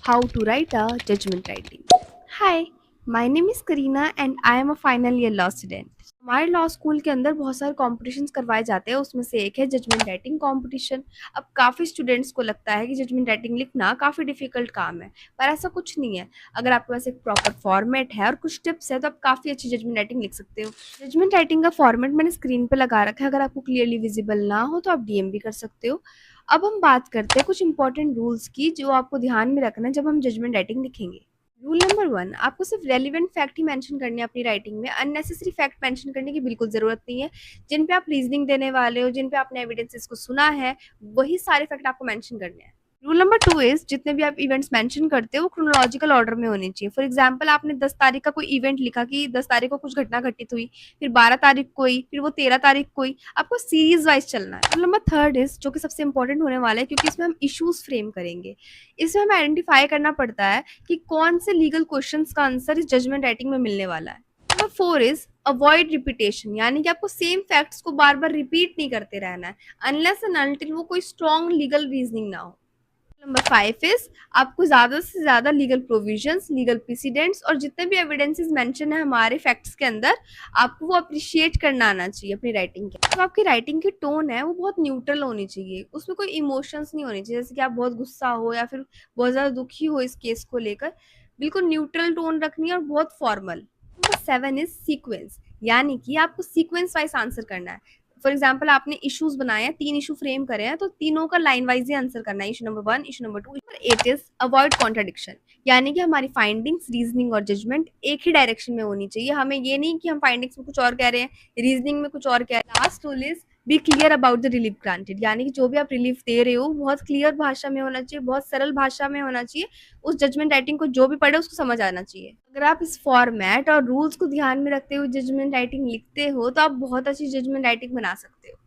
How to write a judgment writing. Hi, my name is Karina and I am a final year law student. हमारे law school के अंदर बहुत सारे competitions करवाए जाते हैं, उसमें से एक है जजमेंट राइटिंग कॉम्पिटिशन। अब काफ़ी स्टूडेंट्स को लगता है कि जजमेंट राइटिंग लिखना काफ़ी डिफिकल्ट काम है, पर ऐसा कुछ नहीं है। अगर आपके पास एक प्रॉपर फॉर्मेट है और कुछ टिप्स है तो आप काफ़ी अच्छी जजमेंट राइटिंग लिख सकते हो। जजमेंट राइटिंग का फॉर्मेट मैंने स्क्रीन पे लगा रखा है, अगर आपको क्लियरली विजिबल ना हो तो आप डीएम भी कर सकते हो। अब हम बात करते हैं कुछ इंपॉर्टेंट रूल्स की जो आपको ध्यान में रखना है जब हम जजमेंट राइटिंग लिखेंगे। रूल नंबर 1, आपको सिर्फ रेलिवेंट फैक्ट ही मेंशन करने हैं अपनी राइटिंग में। अननेसेसरी फैक्ट मेंशन करने की बिल्कुल ज़रूरत नहीं है। जिन पे आप रीजनिंग देने वाले हो, जिन पे आपने एविडेंसेस को सुना है, वही सारे फैक्ट आपको मेंशन करने हैं। रूल नंबर 2 इज़ जितने भी आप इवेंट्स मेंशन करते हो वो क्रोनोलॉजिकल ऑर्डर में होने चाहिए। फॉर एग्जांपल आपने 10 तारीख का कोई इवेंट लिखा कि 10 तारीख को कुछ घटना घटित हुई, फिर 12 तारीख को हुई, फिर वो 13 तारीख को हुई। आपको सीरीज वाइज चलना है। रूल नंबर 3 इज़ जो कि सबसे इंपॉर्टेंट होने वाला है क्योंकि इसमें हम इश्यूज फ्रेम करेंगे। इसमें हमें आइडेंटिफाई करना पड़ता है कि कौन से लीगल क्वेश्चंस का आंसर इस जजमेंट राइटिंग में मिलने वाला है। नंबर 4 इज अवॉइड रिपीटेशन, यानी कि आपको सेम फैक्ट्स को बार बार रिपीट नहीं करते रहना है अनलेस एंड अनटिल वो कोई स्ट्रॉन्ग लीगल रीजनिंग ना हो। नंबर 5 इज आपको ज्यादा से ज्यादा लीगल प्रोविजंस, लीगल प्रेसिडेंट्स और जितने भी एविडेंसेस मेंशन है हमारे फैक्ट्स के अंदर, आपको वो अप्रिशिएट करना आना चाहिए अपनी राइटिंग के। तो आपकी राइटिंग की टोन है वो बहुत न्यूट्रल होनी चाहिए, उसमें कोई इमोशंस नहीं होने चाहिए, जैसे कि आप बहुत गुस्सा हो या फिर बहुत ज्यादा दुखी हो इस केस को लेकर। बिल्कुल न्यूट्रल टोन रखनी है और बहुत फॉर्मल। नंबर 7 इज सीक्वेंस, यानी कि आपको सीक्वेंस वाइज आंसर करना है। फॉर एग्जाम्पल आपने इश्यूज बनाए हैं, 3 इशू फ्रेम करे हैं, तो तीनों का लाइन वाइज ही आंसर करना है। Issue number 1, issue number 2, number 8 is avoid contradiction, यानी कि हमारी फाइंडिंग्स, रीजनिंग और जजमेंट एक ही डायरेक्शन में होनी चाहिए। हमें ये नहीं कि हम फाइंडिंग्स में कुछ और कह रहे हैं, रीजनिंग में कुछ और कह रहे हैं। Last rule is be clear about the relief granted, यानी कि जो भी आप रिलीफ दे रहे हो बहुत क्लियर भाषा में होना चाहिए, बहुत सरल भाषा में होना चाहिए। उस जजमेंट राइटिंग को जो भी पढ़े उसको समझ आना चाहिए। अगर आप इस फॉर्मेट और रूल्स को ध्यान में रखते हुए जजमेंट राइटिंग लिखते हो तो आप बहुत अच्छी जजमेंट राइटिंग बना सकते हो।